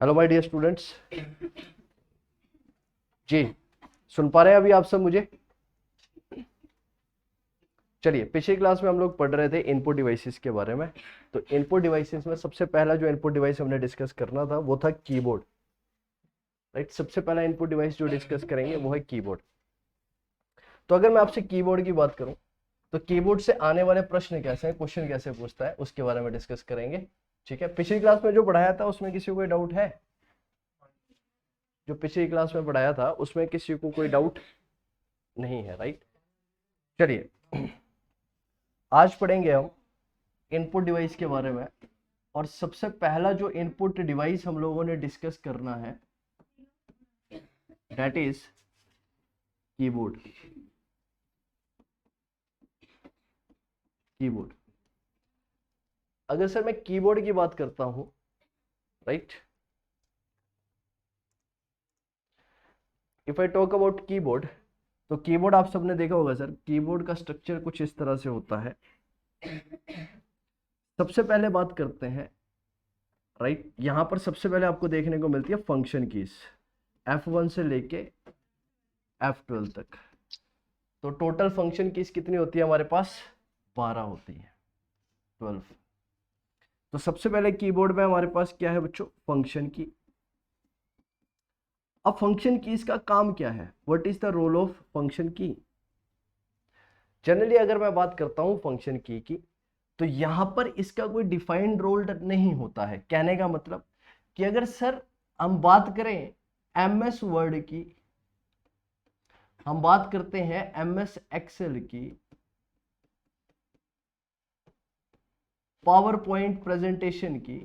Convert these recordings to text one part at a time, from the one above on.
Hello my dear students. जी, सुन पा रहे हैं अभी आप सब मुझे? चलिए, पिछली क्लास में हम लोग पढ़ रहे थे इनपुट डिवाइसेस के बारे में। तो इनपुट डिवाइसेस में सबसे पहला जो इनपुट डिवाइस हमने डिस्कस करना था वो था कीबोर्ड। राइट, सबसे पहला इनपुट डिवाइस जो डिस्कस करेंगे वो है कीबोर्ड। तो अगर मैं आपसे कीबोर्ड की बात करूं तो कीबोर्ड से आने वाले प्रश्न कैसे हैं, क्वेश्चन कैसे पूछता है, उसके बारे में डिस्कस करेंगे। ठीक है, पिछली क्लास में जो पढ़ाया था उसमें किसी को कोई डाउट है? जो पिछली क्लास में पढ़ाया था उसमें किसी को कोई डाउट नहीं है? राइट, चलिए आज पढ़ेंगे हम इनपुट डिवाइस के बारे में। और सबसे पहला जो इनपुट डिवाइस हम लोगों ने डिस्कस करना है दैट इज कीबोर्ड। कीबोर्ड, अगर सर मैं कीबोर्ड की बात करता हूं, right, if I talk about keyboard, तो कीबोर्ड आप सबने देखा होगा सर, कीबोर्ड का स्ट्रक्चर कुछ इस तरह से होता है। सबसे पहले बात करते हैं, राइट, यहां पर सबसे पहले आपको देखने को मिलती है फंक्शन कीज, F1 से लेके F12 तक। तो टोटल फंक्शन कीज कितनी होती है हमारे पास? 12 होती है, 12। तो सबसे पहले कीबोर्ड में हमारे पास क्या है बच्चों? फंक्शन की। अब फंक्शन कीज का काम क्या है? What is the role of function की? जनरली अगर मैं बात करता हूं फंक्शन की तो यहां पर इसका कोई डिफाइंड रोल नहीं होता है। कहने का मतलब कि अगर सर हम बात करें MS वर्ड की, हम बात करते हैं MS एक्सेल की, पावर पॉइंट प्रेजेंटेशन की,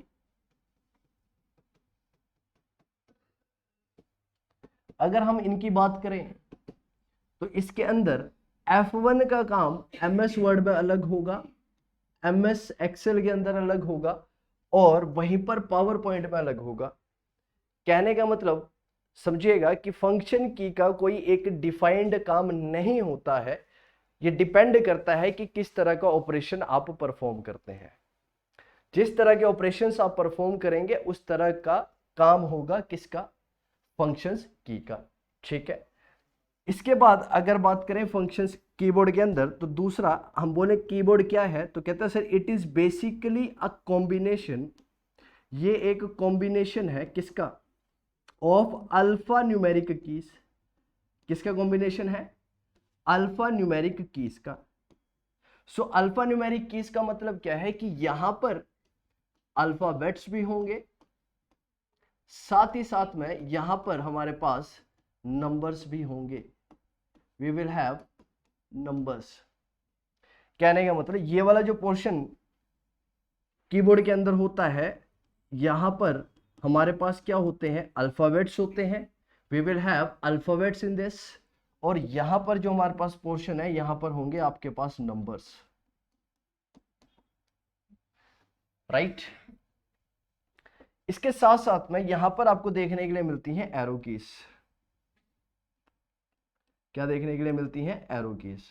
अगर हम इनकी बात करें तो इसके अंदर F1 का काम MS वर्ड में अलग होगा, MS एक्सेल के अंदर अलग होगा, और वहीं पर पावर पॉइंट में अलग होगा। कहने का मतलब समझिएगा कि फंक्शन की का कोई एक डिफाइंड काम नहीं होता है। ये डिपेंड करता है कि किस तरह का ऑपरेशन आप परफॉर्म करते हैं। जिस तरह के ऑपरेशंस आप परफॉर्म करेंगे उस तरह का काम होगा किसका? फंक्शंस की का। ठीक है, इसके बाद अगर बात करें फंक्शंस कीबोर्ड के अंदर, तो दूसरा हम बोले कीबोर्ड क्या है, तो कहता है sir it is basically a combination. ये एक कॉम्बिनेशन है किसका? Of alpha numeric keys. किसका कॉम्बिनेशन है? अल्फा न्यूमेरिक कीज का। सो अल्फा न्यूमेरिक कीज का मतलब क्या है कि यहां पर अल्फाबेट्स भी होंगे, साथ ही साथ में यहां पर हमारे पास नंबर्स भी होंगे। We will have numbers. कहने का मतलब ये वाला जो पोर्शन कीबोर्ड के अंदर होता है, यहां पर हमारे पास क्या होते हैं? अल्फाबेट्स होते हैं। We will have alphabets in this. और यहां पर जो हमारे पास पोर्शन है, यहां पर होंगे आपके पास नंबर्स। राइट, इसके साथ साथ में यहां पर आपको देखने के लिए मिलती हैं एरो कीज। क्या देखने के लिए मिलती हैं? Arrow keys.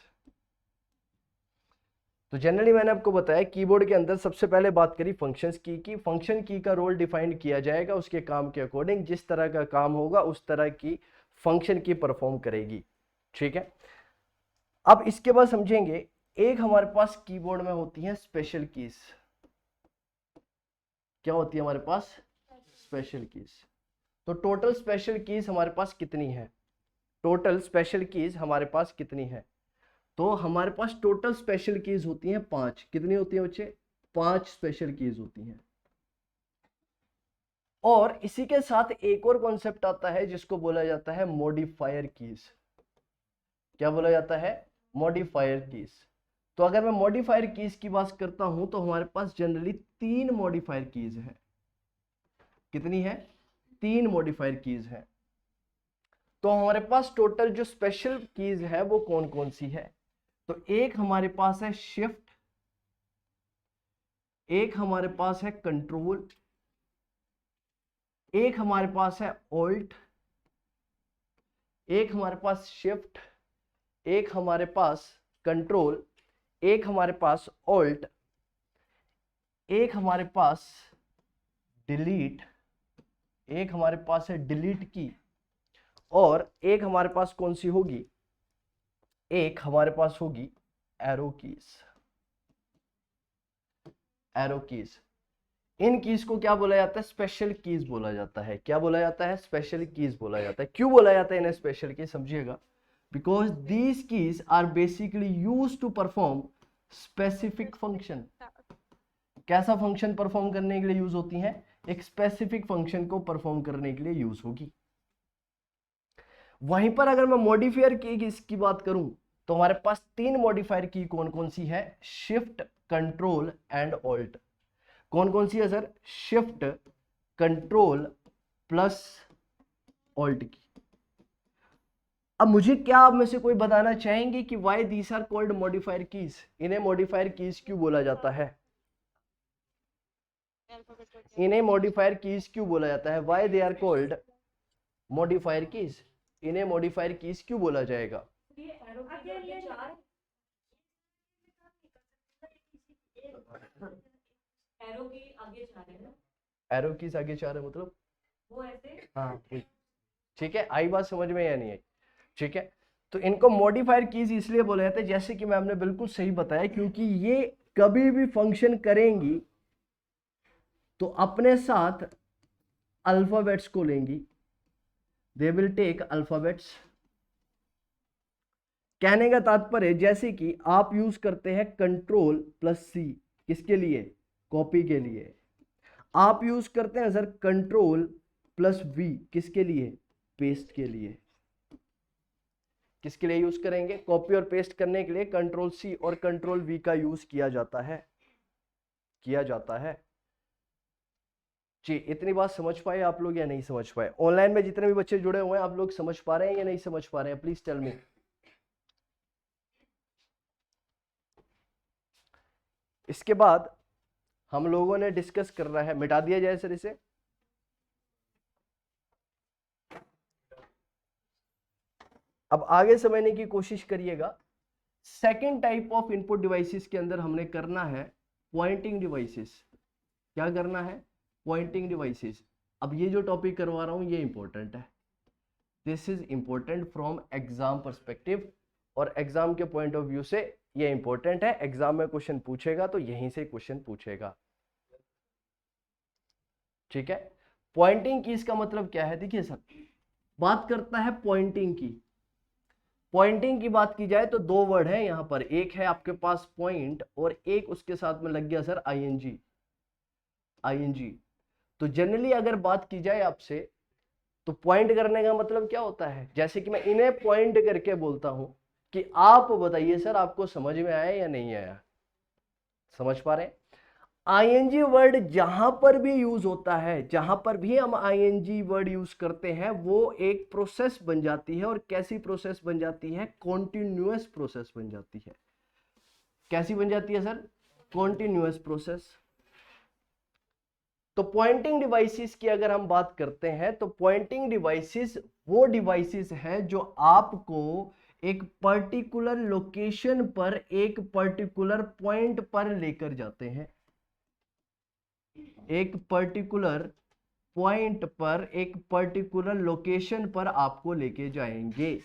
तो जनरली मैंने आपको बताया कीबोर्ड के अंदर सबसे पहले बात करी फंक्शंस की फंक्शन की का रोल डिफाइन किया जाएगा, उसके काम के अकॉर्डिंग जिस तरह का काम होगा उस तरह की फंक्शन की परफॉर्म करेगी। ठीक है, अब इसके बाद समझेंगे, एक हमारे पास कीबोर्ड में होती है स्पेशल कीज। क्या होती है हमारे पास? Special keys. तो टोटल स्पेशल कीज हमारे पास कितनी है? टोटल स्पेशल कीज हमारे पास कितनी है? तो हमारे पास टोटल स्पेशल कीज होती हैं 5। कितनी होती है बच्चे? 5 स्पेशल कीज होती हैं। और इसी के साथ एक और कॉन्सेप्ट आता है जिसको बोला जाता है मॉडिफायर कीज। क्या बोला जाता है? Modifier keys. तो अगर मैं मॉडिफायर कीज की बात करता हूं तो हमारे पास जनरली 3 मॉडिफायर कीज है। कितनी है? 3 मॉडिफायर कीज है। तो हमारे पास टोटल जो स्पेशल कीज है वो कौन कौन सी है? तो एक हमारे पास है शिफ्ट, एक हमारे पास है कंट्रोल, एक हमारे पास है ऑल्ट, एक हमारे पास शिफ्ट, एक हमारे पास कंट्रोल, एक हमारे पास ऑल्ट, एक हमारे पास डिलीट, एक हमारे पास है डिलीट की, और एक हमारे पास कौन सी होगी, एक हमारे पास होगी एरो कीज। एरो कीज, इन कीज को क्या बोला जाता है, स्पेशल कीज बोला जाता है। क्या बोला जाता है, स्पेशल कीज बोला जाता है। क्यों बोला जाता है इन्हें स्पेशल कीज, समझिएगा। Because these keys are basically used to perform specific function. कैसा फंक्शन परफॉर्म करने के लिए यूज होती हैं, एक स्पेसिफिक फंक्शन को परफॉर्म करने के लिए यूज होगी। वहीं पर अगर मैं मॉडिफायर की इसकी बात करूं तो हमारे पास 3 मॉडिफायर की कौन कौन सी है, शिफ्ट, कंट्रोल एंड ऑल्ट। कौन कौन सी है sir, shift, control plus alt की। अब मुझे क्या आप में से कोई बताना चाहेंगे कि why these are called modifier keys, इन्हें मॉडिफायर कीज क्यों बोला जाता है, इन्हें मॉडिफायर कीज क्यों बोला जाता है, why they are called modifier keys, इन्हें मॉडिफायर कीज क्यों बोला जाएगा। एरो कीज आगे 4 है मतलब वो ऐसे, हाँ ठीक है, आई बात समझ में या नहीं आई, ठीक है। तो इनको मॉडिफायर कीज इसलिए बोला जाता है, जैसे कि मैम ने बिल्कुल सही बताया, क्योंकि ये कभी भी फंक्शन करेंगी तो अपने साथ अल्फाबेट्स को लेंगी, दे विल टेक अल्फाबेट्स। कहने का तात्पर्य जैसे कि आप यूज करते हैं कंट्रोल प्लस सी, किसके लिए, कॉपी के लिए। आप यूज करते हैं सर कंट्रोल प्लस वी, किसके लिए, पेस्ट के लिए। किसके लिए यूज करेंगे, कॉपी और पेस्ट करने के लिए कंट्रोल सी और कंट्रोल वी का यूज किया जाता है, किया जाता है जी। इतनी बात समझ पाए आप लोग या नहीं समझ पाए, ऑनलाइन में जितने भी बच्चे जुड़े हुए हैं आप लोग समझ पा रहे हैं या नहीं समझ पा रहे हैं, प्लीज टेल मी। इसके बाद हम लोगों ने डिस्कस कर रहा है, मिटा दिया जाए सर इसे, अब आगे समझने की कोशिश करिएगा। Second type of input devices के अंदर हमने करना है पॉइंटिंग डिवाइसेस। क्या करना है, पॉइंटिंग डिवाइसेस। अब ये जो टॉपिक करवा रहा हूं ये इंपॉर्टेंट है, this is important from exam perspective, और एग्जाम के पॉइंट ऑफ व्यू से ये इंपॉर्टेंट है। एग्जाम में क्वेश्चन पूछेगा तो यहीं से क्वेश्चन पूछेगा, ठीक है। पॉइंटिंग की इसका मतलब क्या है, देखिए सर बात करता है पॉइंटिंग की। पॉइंटिंग की बात की जाए तो 2 वर्ड है यहां पर, एक है आपके पास पॉइंट और एक उसके साथ में लग गया सर आईएनजी, आईएनजी। तो जनरली अगर बात की जाए आपसे तो पॉइंट करने का मतलब क्या होता है, जैसे कि मैं इन्हें पॉइंट करके बोलता हूं कि आप बताइए सर आपको समझ में आया या नहीं आया, समझ पा रहे हैं। आईएनजी वर्ड जहां पर भी यूज होता है, जहां पर भी हम आईएनजी वर्ड यूज करते हैं वो एक प्रोसेस बन जाती है, और कैसी प्रोसेस बन जाती है, कॉन्टिन्यूअस प्रोसेस बन जाती है। कैसी बन जाती है सर, कॉन्टिन्यूअस प्रोसेस। तो पॉइंटिंग डिवाइसेस की अगर हम बात करते हैं तो पॉइंटिंग डिवाइसेस वो डिवाइसेस हैं जो आपको एक पर्टिकुलर लोकेशन पर, एक पर्टिकुलर पॉइंट पर लेकर जाते हैं, एक पर्टिकुलर पॉइंट पर, एक पर्टिकुलर लोकेशन पर आपको लेके जाएंगे।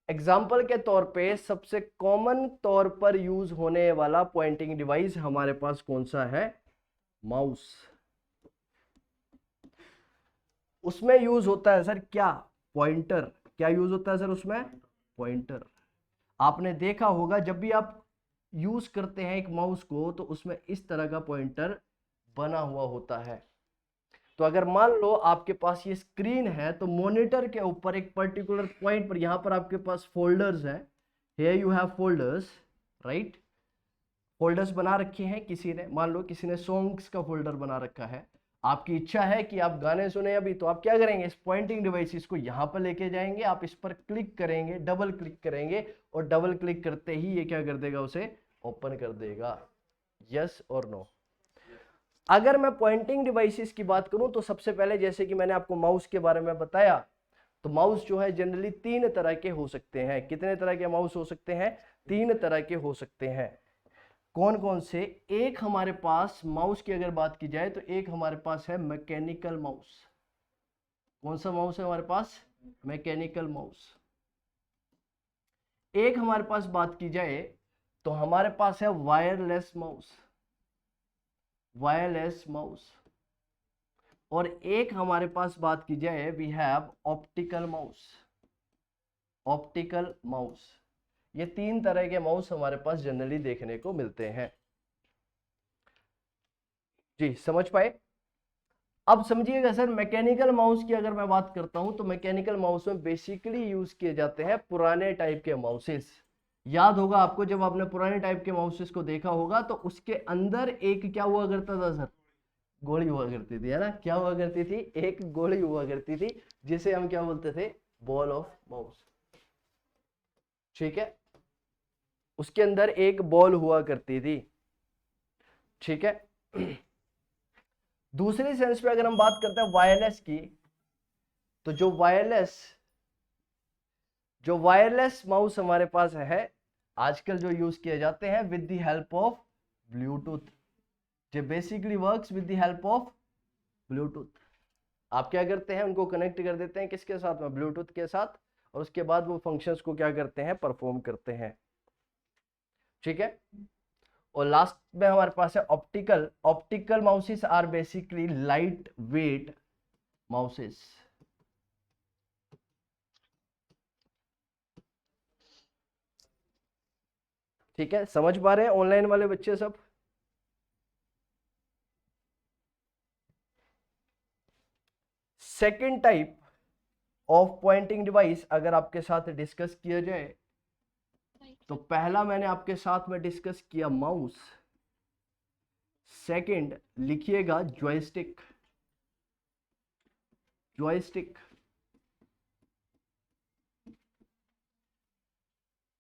एग्जाम्पल के तौर पे सबसे कॉमन तौर पर यूज होने वाला पॉइंटिंग डिवाइस हमारे पास कौन सा है, माउस। उसमें यूज होता है सर क्या, पॉइंटर। क्या यूज होता है सर उसमें, पॉइंटर। आपने देखा होगा जब भी आप यूज करते हैं एक माउस को तो उसमें इस तरह का पॉइंटर बना हुआ होता है। तो अगर मान लो आपके पास ये स्क्रीन है तो मॉनिटर के ऊपर एक पर्टिकुलर पॉइंट पर, यहां पर आपके पास फोल्डर्स हैं, here you have folders, right. Folders बना रखे हैं किसी ने, मान लो किसी ने सॉन्ग्स का फोल्डर बना रखा है, आपकी इच्छा है कि आप गाने सुने अभी, तो आप क्या करेंगे, इस पॉइंटिंग डिवाइस को यहां पर लेके जाएंगे, आप इस पर क्लिक करेंगे, डबल क्लिक करेंगे, और डबल क्लिक करते ही ये क्या कर देगा, उसे ओपन कर देगा। यस और नो। अगर मैं पॉइंटिंग डिवाइसेस की बात करूं तो सबसे पहले जैसे कि मैंने आपको माउस के बारे में बताया, तो माउस जो है जनरली 3 तरह के हो सकते हैं। कितने तरह के माउस हो सकते हैं, 3 तरह के हो सकते हैं। कौन कौन से? एक हमारे पास माउस की अगर बात की जाए तो एक हमारे पास है मैकेनिकल माउस। कौन सा माउस है हमारे पास? Mechanical mouse. एक हमारे पास बात की जाए तो हमारे पास है वायरलेस माउस, वायरलेस माउस। और एक हमारे पास बात की जाए we have optical mouse, optical mouse. ये तीन तरह के माउस हमारे पास जनरली देखने को मिलते हैं। जी समझ पाए? अब समझिएगा सर, मैकेनिकल माउस की अगर मैं बात करता हूं तो मैकेनिकल माउस में बेसिकली यूज किए जाते हैं पुराने टाइप के माउसेस। याद होगा आपको, जब आपने पुराने टाइप के माउसेस को देखा होगा तो उसके अंदर एक क्या हुआ करता था सर? गोली हुआ करती थी, है ना? क्या हुआ करती थी? एक गोली हुआ करती थी, जिसे हम क्या बोलते थे? Ball of mouse. ठीक है, उसके अंदर एक बॉल हुआ करती थी। ठीक है। दूसरी सेंस पे अगर हम बात करते हैं वायरलेस की, तो जो वायरलेस माउस हमारे पास है आजकल जो यूज किए जाते हैं with the help of Bluetooth, जो basically works with the help of Bluetooth. आप क्या करते हैं? उनको कनेक्ट कर देते हैं किसके साथ में? ब्लूटूथ के साथ। और उसके बाद वो फंक्शंस को क्या करते हैं? परफॉर्म करते हैं। ठीक है। और लास्ट में हमारे पास है optical. Optical mouses are basically light weight mouses. ठीक है, समझ पा रहे हैं ऑनलाइन वाले बच्चे सब? Second type of pointing device अगर आपके साथ डिस्कस किया जाए तो पहला मैंने आपके साथ में डिस्कस किया माउस। सेकंड लिखिएगा जॉयस्टिक, जॉयस्टिक।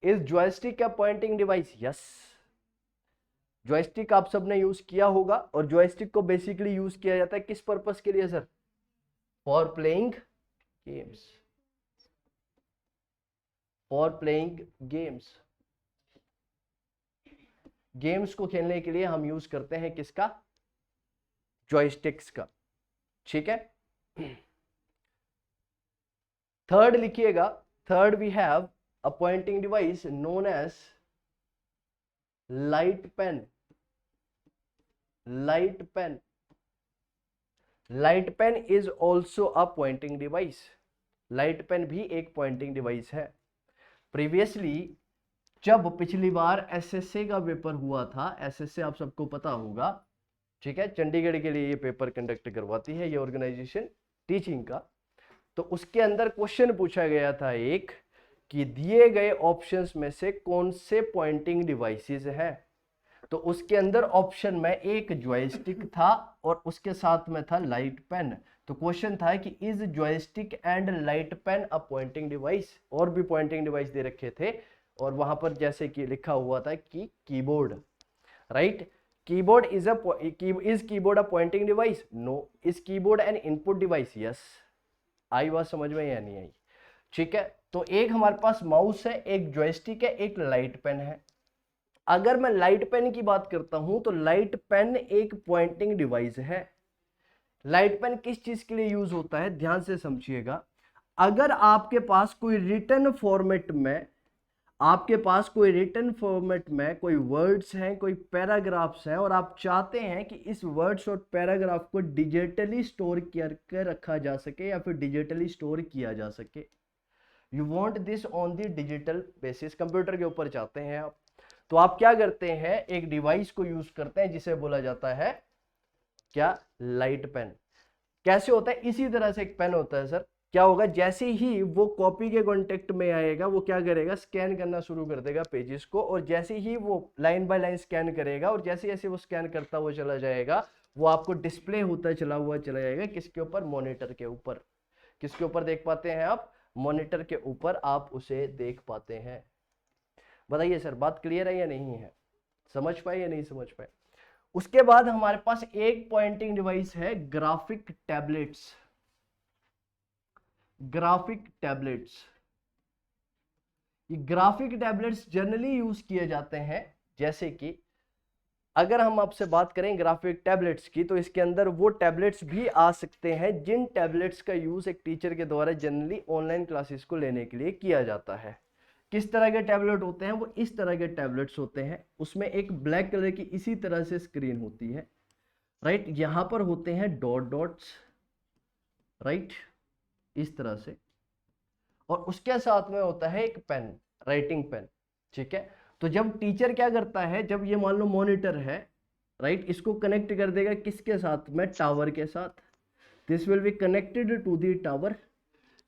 इज जॉयस्टिक क्या पॉइंटिंग डिवाइस? यस, जॉयस्टिक आप सबने यूज किया होगा। और जॉयस्टिक को बेसिकली यूज किया जाता है किस पर्पस के लिए sir? For playing games, for playing games. Games को खेलने के लिए हम यूज करते हैं किसका? जॉयस्टिक्स का। ठीक है। थर्ड लिखिएगा, third we have a pointing device known as light pen, light pen. Light pen is also a pointing device. Light pen भी एक पॉइंटिंग डिवाइस है। प्रीवियसली जब पिछली बार एसएसए का पेपर हुआ था, एसएसए आप सबको पता होगा, ठीक है, चंडीगढ़ के लिए ये पेपर कंडक्ट करवाती है ये ऑर्गेनाइजेशन टीचिंग का। तो उसके अंदर क्वेश्चन पूछा गया था एक, कि दिए गए ऑप्शंस में से कौन से पॉइंटिंग डिवाइसेस है? तो उसके अंदर ऑप्शन में एक जॉयस्टिक था और उसके साथ में था लाइट पेन। तो क्वेश्चन था कि is joystick and light pen a pointing device? और भी पॉइंटिंग डिवाइस दे रखे थे और वहां पर जैसे कि लिखा हुआ था कि keyboard, right? Keyboard is keyboard a pointing device? No. Is keyboard an input device? Yes. आई बात समझ में या नहीं आई? ठीक है। तो एक हमारे पास माउस है, एक जॉयस्टिक है, एक लाइट पेन है। अगर मैं लाइट पेन की बात करता हूं तो लाइट पेन एक पॉइंटिंग डिवाइस है। लाइट पेन किस चीज के लिए यूज होता है? ध्यान से समझिएगा। अगर आपके पास कोई रिटन फॉर्मेट में, आपके पास कोई रिटन फॉर्मेट में कोई वर्ड्स हैं, कोई पैराग्राफ्स हैं और आप चाहते हैं कि इस वर्ड्स और पैराग्राफ को डिजिटली स्टोर करके रखा जा सके या फिर डिजिटली स्टोर किया जा सके, you want this on the digital basis, computer के ऊपर चाहते हैं आप, तो आप क्या करते हैं? एक डिवाइस को यूज करते हैं जिसे बोला जाता है क्या? Light pen. कैसे होता है? इसी तरह से एक पेन होता है सर। क्या होगा? जैसे ही वो कॉपी के कांटेक्ट में आएगा वो क्या करेगा? स्कैन करना शुरू कर देगा पेजेस को। और जैसे ही वो लाइन बाय लाइन स्कैन करेगा और जैसे जैसे वो स्कैन करता हुआ चला जाएगा वो आपको डिस्प्ले होता चला हुआ चला जाएगा किसके ऊपर? मॉनिटर के ऊपर। किसके ऊपर देख पाते हैं आप? मॉनिटर के ऊपर आप उसे देख पाते हैं। बताइए सर, बात क्लियर है या नहीं है? समझ पाए या नहीं समझ पाए? उसके बाद हमारे पास एक पॉइंटिंग डिवाइस है ग्राफिक टैबलेट्स, ग्राफिक टैबलेट्स। ये ग्राफिक टैबलेट्स जनरली यूज किए जाते हैं जैसे कि अगर हम आपसे बात करें ग्राफिक टैबलेट्स की, तो इसके अंदर वो टैबलेट्स भी आ सकते हैं जिन टैबलेट्स का यूज एक टीचर के द्वारा जनरली ऑनलाइन क्लासेस को लेने के लिए किया जाता है। किस तरह के टैबलेट होते हैं? वो इस तरह के टैबलेट्स होते हैं, उसमें एक ब्लैक कलर की इसी तरह से स्क्रीन होती है, राइट। यहां पर होते हैं डॉट डॉट्स, राइट, इस तरह से, और उसके साथ में होता है एक पेन, राइटिंग पेन, ठीक है। तो जब टीचर क्या करता है, जब ये मान लो मॉनिटर है, राइट, इसको कनेक्ट कर देगा किसके साथ में? टावर के साथ। This will be connected to the tower.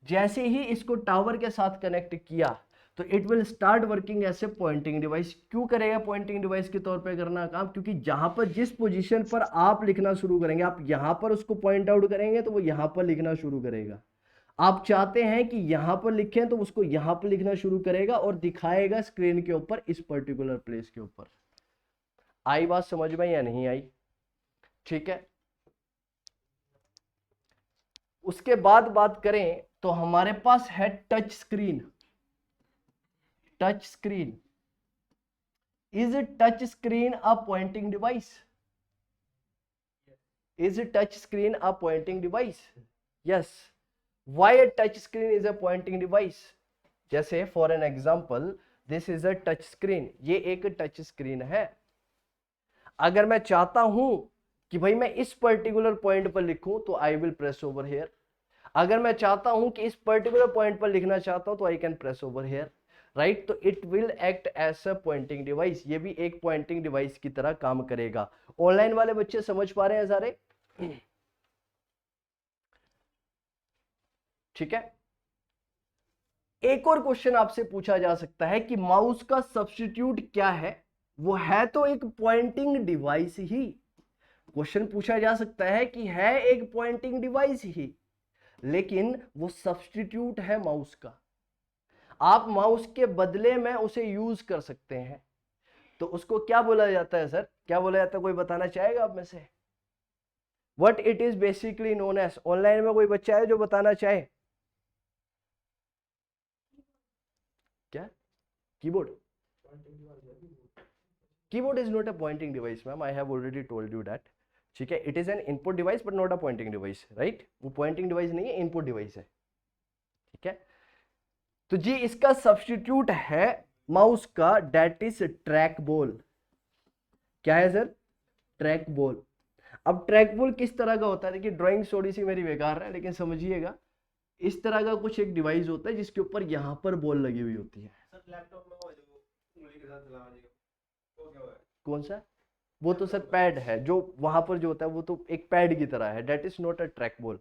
जैसे ही इसको टावर के साथ कनेक्ट किया तो it will start working as a pointing device. क्यों करेगा पॉइंटिंग डिवाइस के तौर पे करना काम? क्योंकि जहां पर जिस पोजीशन पर आप लिखना शुरू करेंगे, आप यहां पर उसको पॉइंट आउट करेंगे तो वो यहां पर लिखना शुरू करेगा। आप चाहते हैं कि यहां पर लिखें तो उसको यहां पर लिखना शुरू करेगा और दिखाएगा स्क्रीन के ऊपर इस पर्टिकुलर प्लेस के ऊपर। आई बात समझ में या नहीं आई? ठीक है। उसके बाद बात करें तो हमारे पास है touch screen. Touch screen, is touch screen a pointing device? Is touch screen a pointing device? Yes. Why a touch screen is a pointing device? जैसे for an example, this is a touch screen, ये एक touch screen है। अगर मैं चाहता हूं कि भाई मैं इस पर्टिकुलर पॉइंट पर लिखूं तो I will press over here. अगर मैं चाहता हूं कि इस पर्टिकुलर पॉइंट पर लिखना चाहता हूं तो I can press over here, right. तो it will act as a pointing device, ये भी एक पॉइंटिंग डिवाइस की तरह काम करेगा। ऑनलाइन वाले बच्चे समझ पा रहे हैं सारे? ठीक है। एक और क्वेश्चन आपसे पूछा जा सकता है कि माउस का सब्स्टिट्यूट क्या है? वो है तो एक पॉइंटिंग डिवाइस ही। क्वेश्चन पूछा जा सकता है कि है एक पॉइंटिंग डिवाइस ही, लेकिन वो सब्स्टिट्यूट है माउस का। आप माउस के बदले में उसे यूज कर सकते हैं, तो उसको क्या बोला जाता है सर? क्या बोला जाता है? कोई बताना चाहेगा आप में से? What it is basically known as? Online में कोई बच्चा है जो बताना चाहे? क्या? Keyboard? Keyboard is not a pointing device ma'am, I have already told you that. ठीक है, it is an input device but not a pointing device, right. वो पॉइंटिंग डिवाइस नहीं है, इनपुट डिवाइस है। ठीक है, तो जी इसका सब्स्टिट्यूट है माउस का, डेट इज ट्रैक बॉल। क्या है सर? Track ball. अब ट्रैक बॉल किस तरह का होता है? देखिए ड्राइंग थोड़ी सी मेरी बेकार है, लेकिन समझिएगा। इस तरह का कुछ एक डिवाइस होता है जिसके ऊपर यहां पर बॉल लगी हुई होती है। सर लैपटॉप में वो जो उंगली के साथ चलाने वो क्या है? कौन सा? वो तो सर पैड है, जो वहां पर जो होता है वो तो एक पैड की तरह है। That is not a trackball.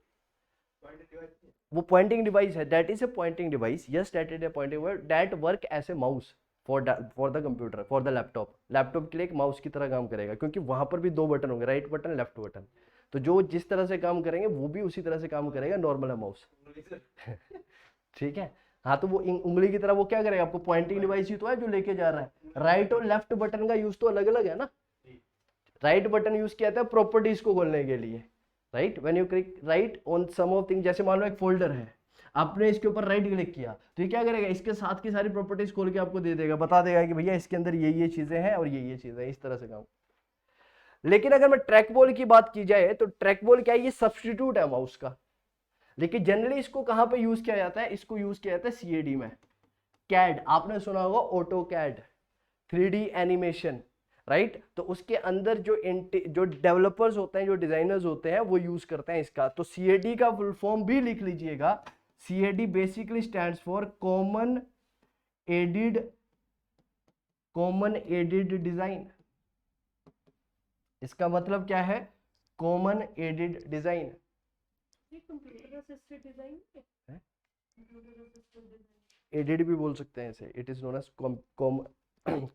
वो पॉइंटिंग डिवाइस है, that is a pointing device. Yes, that is a pointing device that work as a mouse for the computer, for the laptop. Laptop के लिए एक mouse की तरह काम करेगा, क्योंकि वहां पर भी दो बटन होंगे, राइट बटन, लेफ्ट बटन। तो जो जिस तरह से काम करेंगे वो भी उसी तरह से काम करेगा, नॉर्मल है माउस। ठीक है। हाँ, तो वो उंगली की तरह वो क्या करेगा? आपको पॉइंटिंग डिवाइस ही तो है जो लेके जा रहा है। राइट और लेफ्ट बटन का यूज तो अलग अलग है ना। राइट बटन यूज किया जाता है प्रॉपर्टीज को खोलने के लिए, right. When you click right on some of thing, जैसे मान लो एक फोल्डर है, आपने इसके ऊपर राइट क्लिक किया तो ये क्या करेगा? इसके साथ की सारी प्रॉपर्टीज खोल के आपको दे देगा, बता देगा कि भैया इसके अंदर ये चीजें हैं और ये चीजें हैं, इस तरह से काम। लेकिन अगर मैं ट्रैक बॉल की बात की जाए तो ट्रैक बॉल क्या है? ये सब्स्टिट्यूट है माउस का। लेकिन जनरली इसको कहां पे यूज किया जाता है? इसको यूज किया जाता है सीएडी में। कैड आपने सुना होगा, auto CAD, 3D animation, right. तो उसके अंदर जो डेवलपर्स होते हैं, जो डिजाइनर्स होते हैं, वो यूज करते हैं इसका। तो सीएडी का फुल फॉर्म भी लिख लीजिएगा। CAD basically stands for common aided design. इसका मतलब क्या है? Common aided design. एडिड भी बोल सकते हैं इसे, it is known as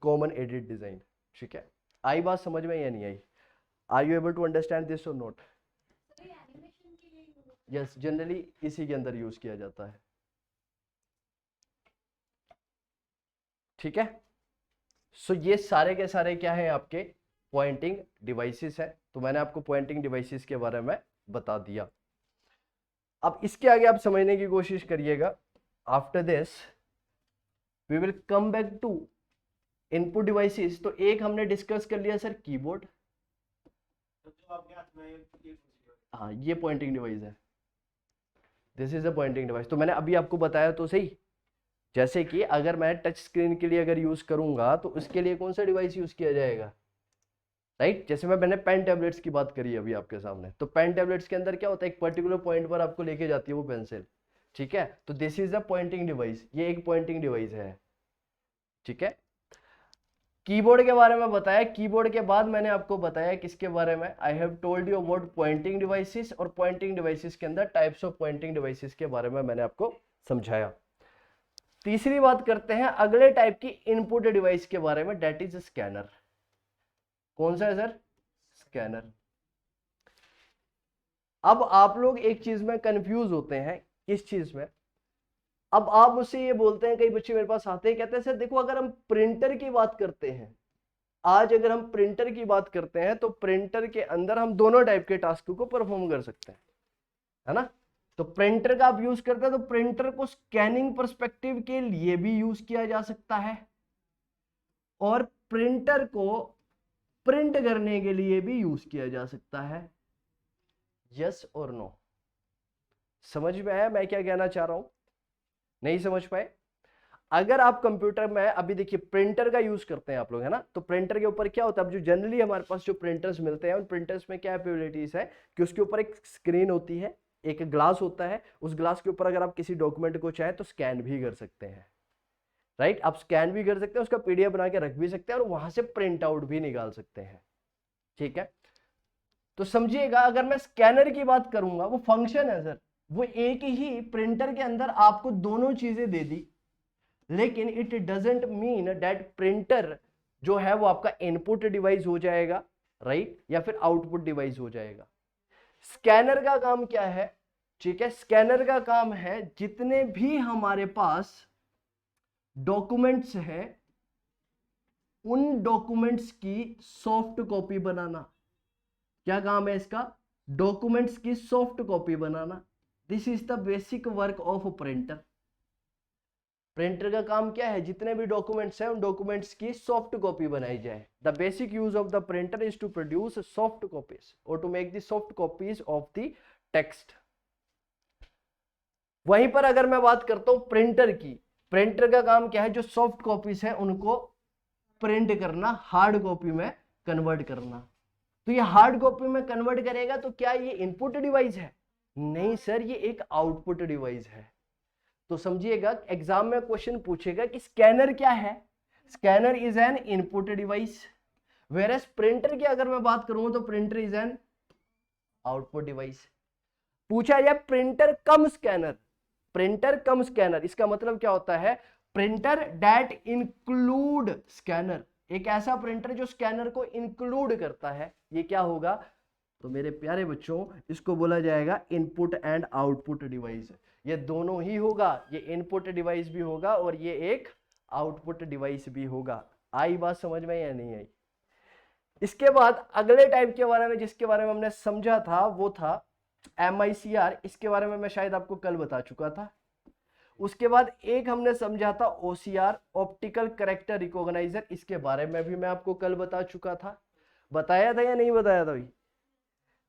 common aided design. ठीक है, आई बात समझ में या नहीं आई? Are you able to understand this और नॉट? यस, जनरली इसी के अंदर यूज किया जाता है। ठीक है, सो ये सारे के सारे क्या है? आपके पॉइंटिंग डिवाइसेस है। तो मैंने आपको पॉइंटिंग डिवाइसेस के बारे में बता दिया। अब इसके आगे आप समझने की कोशिश करिएगा। After this we will come back to input devices, तो एक हमने डिस्कस कर लिया सर कीबोर्ड, हाँ ये पॉइंटिंग डिवाइस है, this is a pointing device. तो मैंने अभी आपको बताया तो सही, जैसे कि अगर मैं टच स्क्रीन के लिए अगर यूज करूंगा तो उसके लिए कौन सा डिवाइस यूज किया जाएगा, राइट। जैसे मैंने पेन टैबलेट्स की बात करी अभी आपके सामने, तो पेन टैबलेट्स के अंदर क्या होता है, एक पर्टिकुलर पॉइंट पर आपको लेके जाती है वो पेंसिल, ठीक है, तो this is a pointing device, ये एक पॉइंटिंग डिवाइस है, ठीक है। कीबोर्ड के बारे में बताया, कीबोर्ड के बाद मैंने आपको बताया किसके बारे में, I have told you about pointing devices, और पॉइंटिंग डिवाइसेस के अंदर टाइप्स ऑफ पॉइंटिंग डिवाइसेस के बारे में मैंने आपको समझाया। तीसरी बात करते हैं अगले टाइप की इनपुट डिवाइस के बारे में, डेट इज स्कैनर। कौन सा है सर, स्कैनर। अब आप लोग एक चीज में कंफ्यूज होते हैं, किस चीज में, अब आप मुझसे ये बोलते हैं, कई बच्चे मेरे पास आते हैं कहते हैं सर देखो अगर हम प्रिंटर की बात करते हैं, आज अगर हम प्रिंटर की बात करते हैं तो प्रिंटर के अंदर हम दोनों टाइप के टास्क को परफॉर्म कर सकते हैं, है ना। तो प्रिंटर का आप यूज करते हैं तो प्रिंटर को स्कैनिंग पर्सपेक्टिव के लिए भी यूज किया जा सकता है, और प्रिंटर को प्रिंट करने के लिए भी यूज किया जा सकता है, यस और नो। समझ में आया मैं क्या कहना चाह रहा हूं, नहीं समझ पाए। अगर आप कंप्यूटर में अभी देखिए प्रिंटर का यूज करते हैं आप लोग, है ना, तो प्रिंटर के ऊपर क्या होता है, अब जो जनरली हमारे पास जो प्रिंटर्स मिलते हैं उन प्रिंटर्स में क्या एबिलिटीज है कि उसके ऊपर एक स्क्रीन होती है, एक ग्लास होता है, उस ग्लास के ऊपर अगर आप किसी डॉक्यूमेंट को चाहे तो स्कैन भी कर सकते हैं, राइट। आप स्कैन भी कर सकते हैं, उसका पीडीएफ बना के रख भी सकते हैं और वहां से प्रिंट आउट भी निकाल सकते हैं, ठीक है। तो समझिएगा अगर मैं स्कैनर की बात करूंगा, वो फंक्शन है सर, वो एक ही प्रिंटर के अंदर आपको दोनों चीजें दे दी, लेकिन it doesn't mean that printer जो है वो आपका इनपुट डिवाइस हो जाएगा, राइट, या फिर आउटपुट डिवाइस हो जाएगा। स्कैनर का काम क्या है, ठीक है, स्कैनर का काम है जितने भी हमारे पास डॉक्यूमेंट्स हैं उन डॉक्यूमेंट्स की सॉफ्ट कॉपी बनाना। क्या काम है इसका, डॉक्यूमेंट्स की soft copy banana. This is the basic work of printer. Printer का काम क्या है, जितने भी डॉक्यूमेंट्स हैं उन डॉक्यूमेंट्स की सॉफ्ट कॉपी बनाई जाए। The basic use of the printer is to produce soft copies और to make the soft copies of the text. वहीं पर अगर मैं बात करता हूं प्रिंटर की, प्रिंटर का काम क्या है, जो सॉफ्ट कॉपीज है उनको प्रिंट करना, हार्ड कॉपी में कन्वर्ट करना। तो ये हार्ड कॉपी में कन्वर्ट करेगा तो क्या ये इनपुट डिवाइस है, नहीं सर, ये एक आउटपुट डिवाइस है। तो समझिएगा एग्जाम में क्वेश्चन पूछेगा कि स्कैनर क्या है, scanner is an input device, whereas printer की अगर मैं बात करूं तो printer is an output device. पूछा जाए प्रिंटर कम स्कैनर, प्रिंटर कम स्कैनर, इसका मतलब क्या होता है, प्रिंटर दैट इंक्लूड स्कैनर, एक ऐसा प्रिंटर जो स्कैनर को इंक्लूड करता है, ये क्या होगा, तो मेरे प्यारे बच्चों इसको बोला जाएगा इनपुट एंड आउटपुट डिवाइस। ये दोनों ही होगा, ये इनपुट डिवाइस भी होगा और ये एक आउटपुट डिवाइस भी होगा। आई बात समझ में या नहीं आई। इसके बाद अगले टाइप के बारे में जिसके बारे में हमने समझा था वो था MICR, इसके बारे में मैं शायद आपको कल बता चुका था। उसके बाद एक हमने समझा था OCR, ऑप्टिकल कैरेक्टर रिकॉग्नाइजर, इसके बारे में भी मैं आपको कल बता चुका था, बताया था या नहीं बताया था भाई।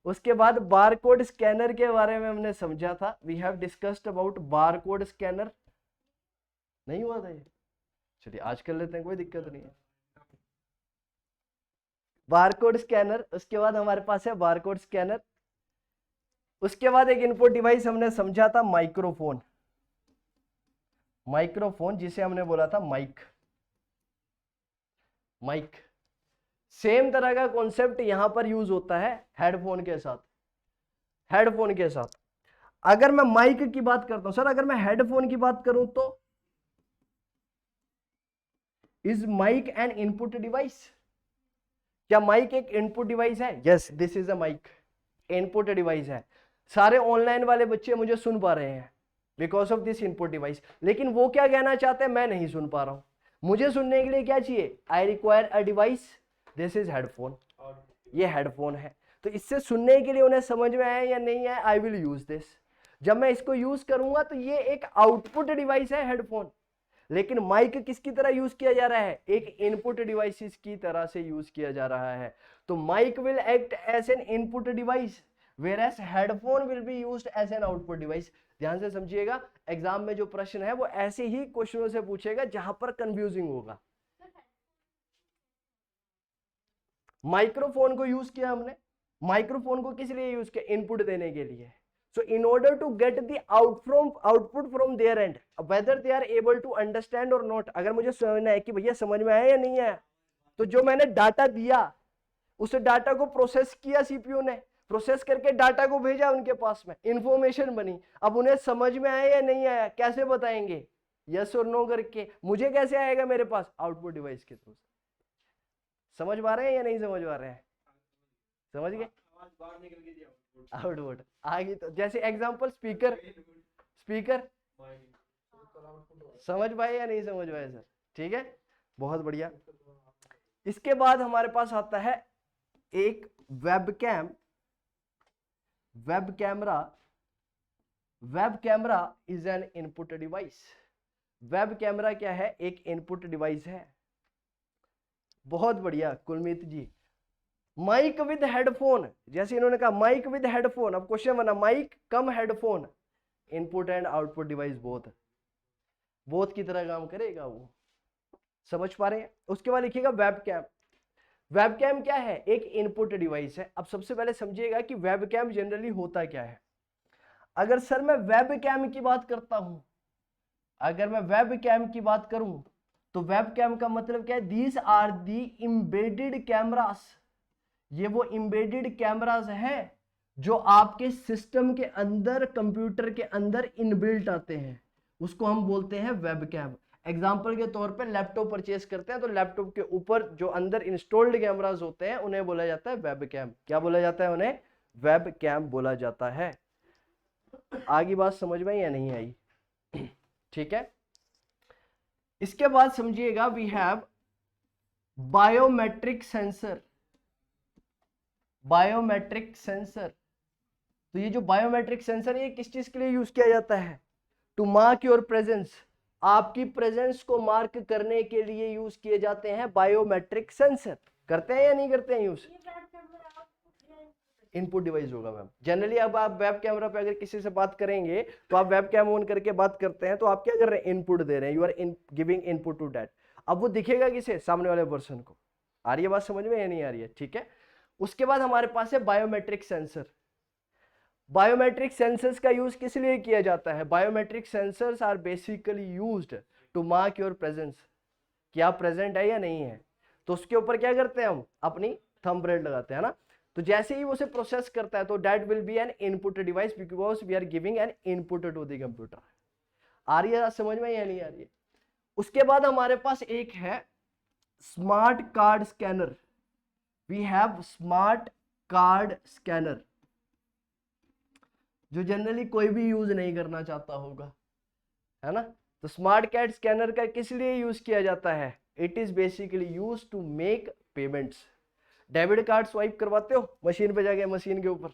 उसके बाद बारकोड स्कैनर के बारे में हमने समझा था, we have discussed about barcode scanner, नहीं हुआ था ये, चलिए आज कर लेते हैं, कोई दिक्कत नहीं है। बारकोड स्कैनर, उसके बाद हमारे पास है बारकोड स्कैनर। उसके बाद एक इनपुट डिवाइस हमने समझा था माइक्रोफोन, माइक्रोफोन जिसे हमने बोला था माइक, माइक। सेम तरह का कॉन्सेप्ट यहां पर यूज होता है हेडफोन के साथ, हेडफोन के साथ। अगर मैं माइक की बात करता हूं सर, अगर मैं हेडफोन की बात करूं तो is mic an input device, क्या माइक एक इनपुट डिवाइस है, yes this is a mic, input device है। सारे ऑनलाइन वाले बच्चे मुझे सुन पा रहे हैं because of this input device, लेकिन वो क्या कहना चाहते हैं मैं नहीं सुन पा रहा हूं। मुझे सुनने के लिए क्या चाहिए, I require a device, this is headphone, ये हेडफोन है। तो इससे सुनने के लिए उन्हें समझ में आया या नहीं आया, आई विल यूज दिस। जब मैं इसको यूज करूंगा तो ये एक आउटपुट डिवाइस है हेडफोन, लेकिन माइक किसकी तरह यूज किया जा रहा है, एक इनपुट डिवाइसेस की तरह से यूज किया जा रहा है। तो mic will act as an input device whereas headphone will be used as an output device. ध्यान से समझिएगा, एग्जाम में जो प्रश्न है वो ऐसे ही क्वेश्चनों से पूछेगा जहां पर कंफ्यूजिंग होगा। माइक्रोफोन को यूज किया हमने, माइक्रोफोन को किस लिए यूज किया, इनपुट देने के लिए। So in order to get the output from there and whether they are able to understand और नॉट, अगर मुझे समझना है कि भैया समझ में आया या नहीं आया, तो जो मैंने डाटा दिया उस डाटा को प्रोसेस किया सीपीयू ने, प्रोसेस करके डाटा को भेजा उनके पास में, इंफॉर्मेशन बनी। अब उन्हें समझ में आया या नहीं आया कैसे बताएंगे, यस और नो करके। मुझे कैसे आएगा मेरे पास, आउटपुट डिवाइस के थ्रू। समझ पा रहे हैं या नहीं समझ पा रहे हैं, समझ गए, आउटपुट आ गई। तो जैसे एग्जांपल स्पीकर, स्पीकर समझ पाए या नहीं समझ पाए सर, ठीक है, बहुत बढ़िया। इसके बाद हमारे पास आता है एक web camera. Web camera is an input device. Web camera क्या है, एक इनपुट डिवाइस है। बहुत बढ़िया Kulmeet ji. Mic with headphone, जैसे इन्होंने कहा माइक विद हेडफोन, अब क्वेश्चन बना mic cum headphone, input and output device both की तरह काम करेगा वो, समझ पा रहे हैं। उसके बाद लिखिएगा वेबकैम। वेबकैम क्या है, एक इनपुट डिवाइस है। अब सबसे पहले समझिएगा कि वेबकैम जनरली होता क्या है। अगर सर मैं वेबकैम की बात करता हूं, अगर मैं वेबकैम की बात करूं तो वेबकैम का मतलब क्या है, these are the embedded cameras. ये वो एम्बेडेड कैमरास हैं जो आपके सिस्टम के अंदर, कंप्यूटर के अंदर इनबिल्ट आते हैं, उसको हम बोलते हैं वेबकैम। एग्जाम्पल के तौर पे लैपटॉप परचेस करते हैं तो लैपटॉप के ऊपर जो अंदर इंस्टॉल्ड कैमरास होते हैं उन्हें बोला जाता है वेबकैम। क्या बोला जाता है, उन्हें वेबकैम बोला जाता है। आगे बात समझ में या नहीं आई, ठीक है। इसके बाद समझिएगा we have biometric sensor. Biometric sensor, तो ये जो बायोमेट्रिक सेंसर है ये किस चीज के लिए यूज किया जाता है, टू मार्क योर प्रेजेंस। आपकी प्रेजेंस को मार्क करने के लिए यूज किए जाते हैं बायोमेट्रिक सेंसर। करते हैं या नहीं करते हैं यूज, इनपुट डिवाइस होगा मैम जनरली। अब आप वेब कैमरा पे अगर किसी से बात करेंगे तो आप वेब कैम ऑन करके बात करते हैं तो आप क्या कर रहे हैं, इनपुट दे रहे हैं, you are giving input to that. अब वो दिखेगा किसे, सामने वाले पर्सन को। आ रही है बात समझ में या नहीं आ रही है, ठीक है। उसके बाद हमारे पास है बायोमेट्रिक सेंसर। बायोमेट्रिक सेंसर्स का यूज किस लिए किया जाता है, biometric sensors are basically used to mark your presence, कि आप प्रेजेंट है या नहीं है। तो उसके ऊपर क्या करते हैं, हम अपनी थंबप्रिंट लगाते हैं ना। तो जैसे ही वो उसे प्रोसेस करता है तो that will be an input device because we are giving an input to the computer. आ रही है समझ में या नहीं आ रही है। उसके बाद हमारे पास एक है smart card scanner. We have smart card scanner, जो जनरली कोई भी यूज नहीं करना चाहता होगा, है ना। तो स्मार्ट कार्ड स्कैनर का किस लिए यूज किया जाता है, it is basically use to make payments. Debit card swipe करवाते हो मशीन पे जाके, मशीन के ऊपर,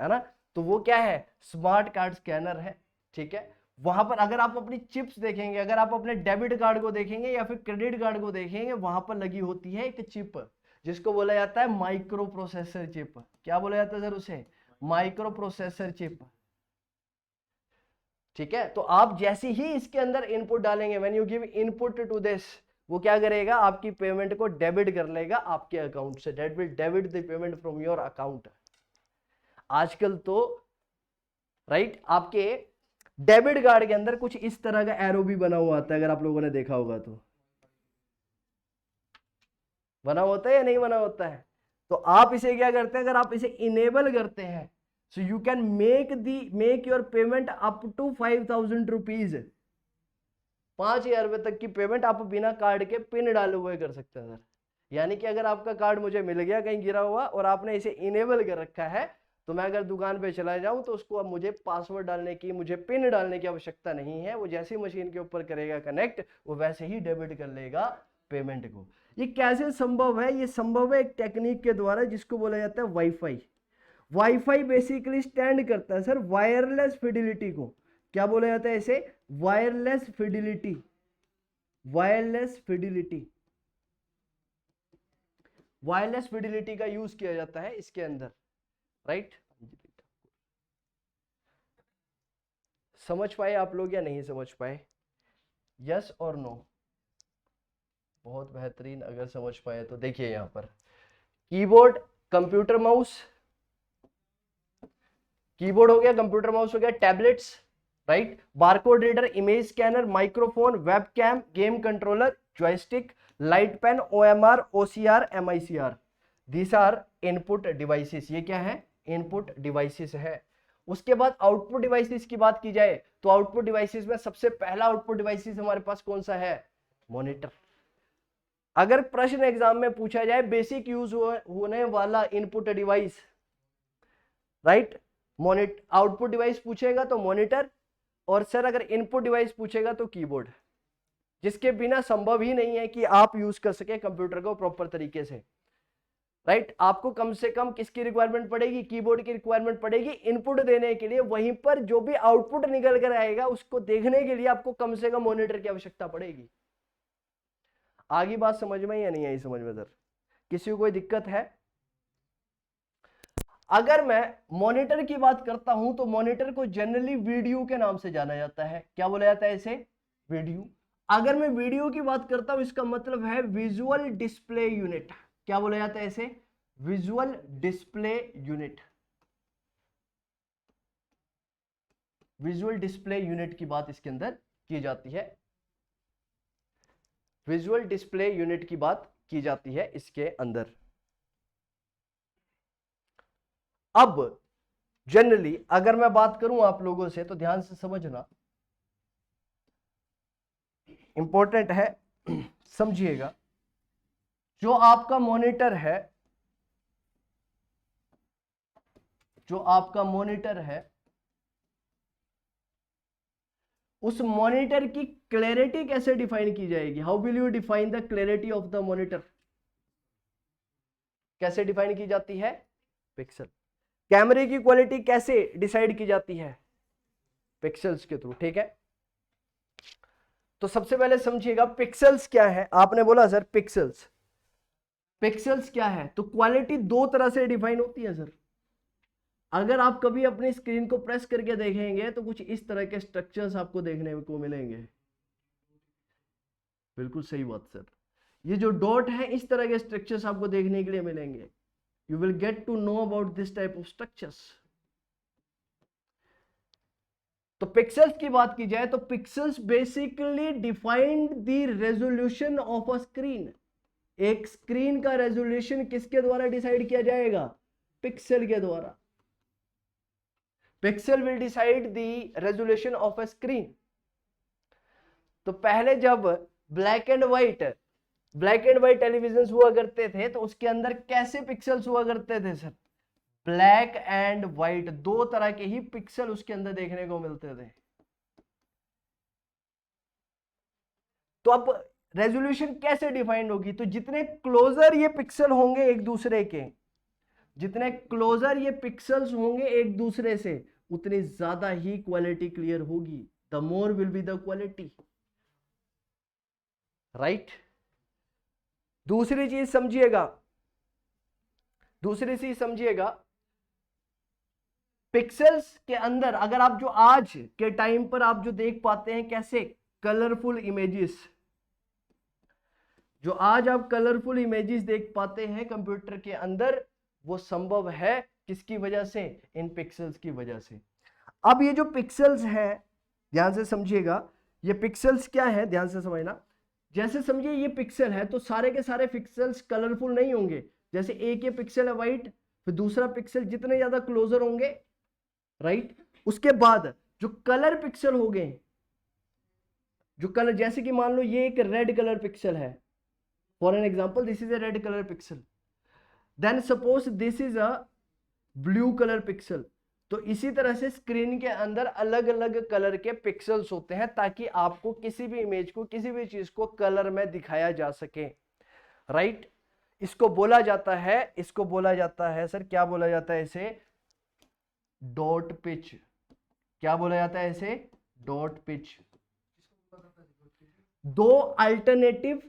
है ना, तो वो क्या है, स्मार्ट कार्ड स्कैनर है, ठीक है। वहां पर अगर आप अपनी चिप्स देखेंगे, अगर आप अपने डेबिट कार्ड को देखेंगे या फिर क्रेडिट कार्ड को देखेंगे, वहां पर लगी होती है एक चिप जिसको बोला जाता है माइक्रो प्रोसेसर चिप। क्या बोला जाता है सर उसे, माइक्रो प्रोसेसर चिप, ठीक है। तो आप जैसे ही इसके अंदर इनपुट डालेंगे, when you give input to this, वो क्या करेगा, आपकी पेमेंट को डेबिट कर लेगा आपके अकाउंट से, that will debit the payment from your account. आजकल तो राइट आपके डेबिट कार्ड के अंदर कुछ इस तरह का एरो भी बना हुआ आता है, अगर आप लोगों ने देखा होगा तो बना होता है या नहीं बना होता है। तो आप इसे क्या करते हैं, अगर आप इसे इनेबल करते हैं, so you can make your payment up to 5,000 rupees. 5,000 रुपए तक की पेमेंट आप बिना कार्ड के पिन डाले हुए कर सकते हैं सर। यानी कि अगर आपका कार्ड मुझे मिल गया कहीं गिरा हुआ और आपने इसे इनेबल कर रखा है, तो मैं अगर दुकान पे चला जाऊं तो उसको अब मुझे पासवर्ड डालने की, मुझे पिन डालने की आवश्यकता नहीं है। वो जैसे ही मशीन के ऊपर करेगा कनेक्ट, वो वैसे ही डेबिट कर लेगा पेमेंट को। ये कैसे संभव है, ये संभव है एक टेक्निक के द्वारा जिसको बोला जाता है वाईफाई। वाईफाई बेसिकली स्टैंड करता है सर वायरलेस फिडिलिटी को। क्या बोला जाता है इसे, wireless fidelity. Wireless fidelity, wireless fidelity का यूज किया जाता है इसके अंदर, राइट। समझ पाए आप लोग या नहीं समझ पाए? यस और नो? बहुत बेहतरीन, अगर समझ पाए तो देखिए यहां पर कीबोर्ड, कंप्यूटर माउस, कीबोर्ड हो गया, कंप्यूटर माउस हो गया, tablets, right, barcode reader, image scanner, microphone, webcam, game controller, joystick, light pen, OMR, OCR, MICR, these are input devices. ये क्या है? इनपुट डिवाइसेस है। उसके बाद आउटपुट डिवाइसेस की बात की जाए तो आउटपुट डिवाइसेस में सबसे पहला आउटपुट डिवाइसेस हमारे पास कौन सा है? मॉनिटर। अगर प्रश्न एग्जाम में पूछा जाए बेसिक यूज होने वाला input device, right, monitor, output device पूछेगा तो मॉनिटर, और सर अगर इनपुट डिवाइस पूछेगा तो कीबोर्ड, जिसके बिना संभव ही नहीं है कि आप यूज कर सके कंप्यूटर को प्रॉपर तरीके से, राइट। आपको कम से कम किसकी रिक्वायरमेंट पड़ेगी? कीबोर्ड की रिक्वायरमेंट पड़ेगी इनपुट देने के लिए। वहीं पर जो भी आउटपुट निकल कर आएगा उसको देखने के लिए आपको कम से कम मॉनिटर की आवश्यकता पड़ेगी। आगे बात समझ में या नहीं आई समझ में सर? किसी को कोई दिक्कत है? अगर मैं मॉनिटर की बात करता हूं तो मॉनिटर को जनरली वीडियो के नाम से जाना जाता है। क्या बोला जाता है इसे? वीडियो। अगर मैं वीडियो की बात करता हूं इसका मतलब है विजुअल डिस्प्ले यूनिट। क्या बोला जाता है इसे? Visual display unit. Visual display unit की बात इसके अंदर की जाती है, विजुअल डिस्प्ले यूनिट की बात की जाती है इसके अंदर। अब जनरली अगर मैं बात करूं आप लोगों से तो ध्यान से समझना, इंपॉर्टेंट है, समझिएगा। जो आपका मॉनिटर है, जो आपका मॉनिटर है, उस मॉनिटर की क्लैरिटी कैसे डिफाइन की जाएगी? How will you define the clarity of the monitor? कैसे डिफाइन की जाती है? पिक्सल। कैमरे की क्वालिटी कैसे डिसाइड की जाती है? पिक्सल्स के थ्रू, ठीक है। तो सबसे पहले समझिएगा पिक्सल्स क्या है। आपने बोला सर पिक्सल्स, पिक्सल्स क्या है? तो क्वालिटी दो तरह से डिफाइन होती है सर। अगर आप कभी अपनी स्क्रीन को प्रेस करके देखेंगे तो कुछ इस तरह के स्ट्रक्चर्स आपको देखने को मिलेंगे। बिल्कुल सही बात सर। ये जो डॉट है इस तरह के स्ट्रक्चर्स आपको देखने के लिए मिलेंगे। You will get to know about this type of structures. तो पिक्सल्स की बात की जाए तो pixels basically defined the resolution of a screen. एक स्क्रीन का रेजोल्यूशन किसके द्वारा डिसाइड किया जाएगा? पिक्सल के द्वारा। Pixel will decide the resolution of a screen. तो पहले जब ब्लैक एंड व्हाइट टेलीविजन हुआ करते थे तो उसके अंदर कैसे पिक्सल्स हुआ करते थे सर? ब्लैक एंड व्हाइट, दो तरह के ही पिक्सल उसके अंदर देखने को मिलते थे। तो अब रेजोल्यूशन कैसे डिफाइंड होगी? तो जितने क्लोजर ये पिक्सल होंगे एक दूसरे के, जितने क्लोजर ये पिक्सल्स होंगे एक दूसरे से, उतनी ज्यादा ही क्वालिटी क्लियर होगी। The more will be the quality, right. दूसरी चीज समझिएगा, दूसरी चीज समझिएगा, पिक्सल्स के अंदर अगर आप जो आज के टाइम पर आप जो देख पाते हैं कैसे कलरफुल इमेजेस, जो आज आप कलरफुल इमेजेस देख पाते हैं कंप्यूटर के अंदर, वो संभव है किसकी वजह से? इन पिक्सल्स की वजह से। अब ये जो पिक्सल्स हैं ध्यान से समझिएगा, ये पिक्सल्स क्या है ध्यान से समझना। जैसे समझिए ये पिक्सल है तो सारे के सारे पिक्सल्स कलरफुल नहीं होंगे। जैसे एक ये पिक्सल है व्हाइट, फिर दूसरा पिक्सल, जितने ज्यादा क्लोजर होंगे, राइट, उसके बाद जो कलर पिक्सल हो गए, जो कलर, जैसे कि मान लो ये एक रेड कलर पिक्सल है, for an example this is a red colour pixel, then suppose this is a blue colour pixel. तो इसी तरह से स्क्रीन के अंदर अलग अलग कलर के पिक्सल्स होते हैं ताकि आपको किसी भी इमेज को, किसी भी चीज को कलर में दिखाया जा सके, राइट। इसको बोला जाता है, इसको बोला जाता है सर, क्या बोला जाता है इसे? Dot pitch. क्या बोला जाता है इसे? Dot pitch. दो अल्टरनेटिव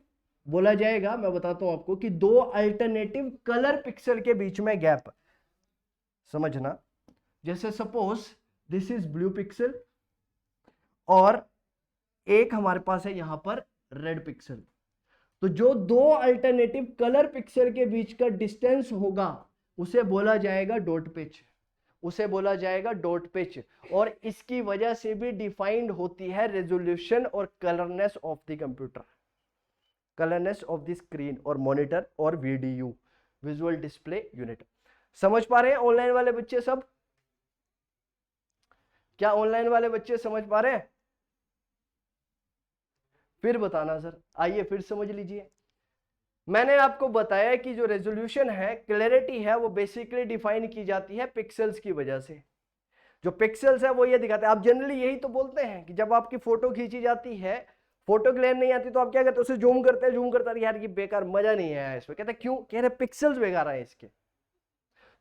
बोला जाएगा, मैं बताता हूं आपको कि दो अल्टरनेटिव कलर पिक्सल के बीच में गैप, समझना। जैसे suppose this is blue pixel और एक हमारे पास है यहां पर रेड पिक्सल, तो जो दो अल्टरनेटिव कलर पिक्सल के बीच का डिस्टेंस होगा उसे बोला जाएगा डॉट पिच, उसे बोला जाएगा डॉट पिच। और इसकी वजह से भी डिफाइंड होती है रेजोल्यूशन और colourness of the computer, colourness of the screen और मॉनिटर और वीडीयू, विजुअल डिस्प्ले यूनिट। समझ पा रहे हैं ऑनलाइन वाले बच्चे सब? क्या ऑनलाइन वाले बच्चे समझ पा रहे हैं? फिर बताना सर, आइए फिर समझ लीजिए। मैंने आपको बताया कि जो रेजोल्यूशन है, क्लैरिटी है, वो बेसिकली डिफाइन की जाती है पिक्सेल्स की वजह से। जो पिक्सेल्स है वो ये दिखाते हैं, आप जनरली यही तो बोलते हैं कि जब आपकी फोटो खींची जाती है, फोटो क्लियर नहीं आती तो आप क्या करते हैं, उसे जूम करते हैं, जूम करते हैं, यार ये बेकार, मजा नहीं आया इसमें। कहते हैं क्यों? कह रहे पिक्सेल्स बेकार आए इसके।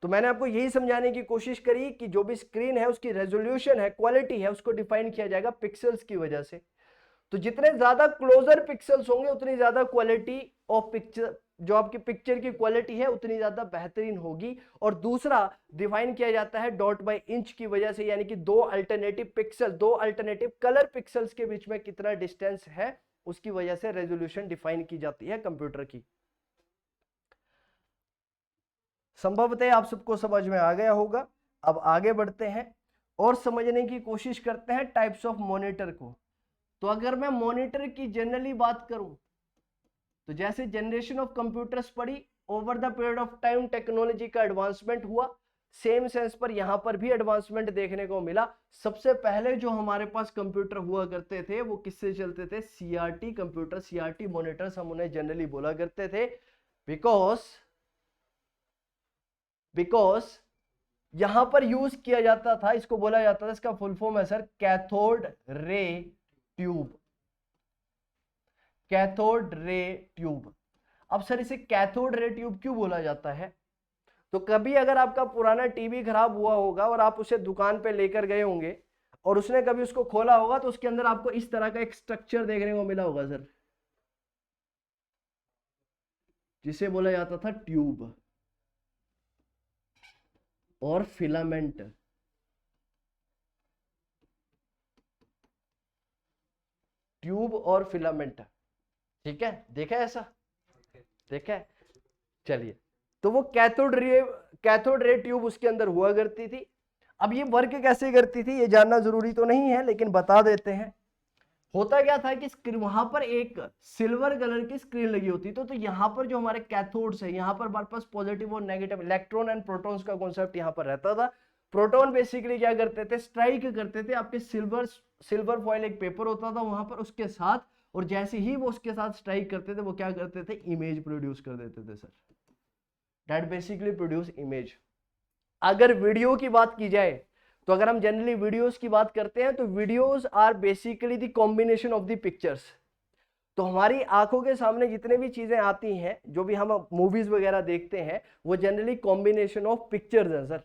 तो मैंने आपको यही समझाने की कोशिश करी कि जो भी स्क्रीन है उसकी रेजोल्यूशन है, क्वालिटी है, उसको डिफाइन किया जाएगा पिक्सेल्स की वजह से। तो जितने ज्यादा क्लोजर पिक्सेल्स होंगे उतनी ज्यादा क्वालिटी ऑफ पिक्चर, जो आपकी पिक्चर की क्वालिटी है उतनी ज्यादा बेहतरीन होगी। और दूसरा डिफाइन किया जाता है डॉट बाय इंच की वजह से, यानी कि दो अल्टरनेटिव पिक्सल, दो अल्टरनेटिव कलर पिक्सल्स के बीच में कितना डिस्टेंस है, उसकी वजह से रेजोल्यूशन डिफाइन की जाती है कंप्यूटर की। संभवतः आप सबको समझ में आ गया होगा। अब आगे बढ़ते हैं और समझने की कोशिश करते हैं टाइप्स ऑफ मॉनिटर को। तो अगर मैं मॉनिटर की जनरली बात करूं, तो जैसे जनरेशन ऑफ कंप्यूटर्स पड़ी, over the period of time technology का एडवांसमेंट हुआ, सेम सेंस पर यहां पर भी एडवांसमेंट देखने को मिला। सबसे पहले जो हमारे पास कंप्यूटर हुआ करते थे वो किससे चलते थे? सीआरटी कंप्यूटर, सीआरटी मॉनिटर्स हम उन्हें जनरली बोला करते थे, बिकॉज यहां पर यूज किया जाता था, इसको बोला जाता था, इसका फुल फॉर्म है sir cathode ray tube, cathode ray tube. अब सर इसे कैथोड रे ट्यूब क्यों बोला जाता है? तो कभी अगर आपका पुराना टीवी खराब हुआ होगा और आप उसे दुकान पे लेकर गए होंगे और उसने कभी उसको खोला होगा, तो उसके अंदर आपको इस तरह का एक स्ट्रक्चर देखने को मिला होगा सर, जिसे बोला जाता था ट्यूब और फिलामेंट। ट्यूब और फिलामेंट, ठीक है, देखा है ऐसा? देखा है? चलिए, तो वो कैथोड रे ट्यूब उसके अंदर हुआ करती थी। अब ये वर्क कैसे करती थी ये जानना जरूरी तो नहीं है, लेकिन बता देते हैं। होता क्या था कि वहां पर एक सिल्वर कलर की स्क्रीन लगी होती, तो यहाँ पर जो हमारे कैथोड्स है, यहाँ पर हमारे पास पॉजिटिव और नेगेटिव इलेक्ट्रॉन एंड प्रोटॉन्स का कॉन्सेप्ट यहाँ पर रहता था। प्रोटॉन बेसिकली क्या करते थे? स्ट्राइक करते थे आपके सिल्वर फॉइल एक पेपर होता था वहां पर उसके साथ, और जैसे ही वो उसके साथ स्ट्राइक करते थे वो क्या करते थे? इमेज प्रोड्यूस कर देते थे sir, that basically produce image. अगर वीडियो की बात की जाए, तो अगर हम जनरली वीडियोस की बात करते हैं, तो videos are basically the combination of the pictures. तो हमारी आंखों के सामने जितने भी चीजें आती हैं, जो भी हम मूवीज वगैरह देखते हैं, वो जनरली कॉम्बिनेशन ऑफ पिक्चर्स हैं सर।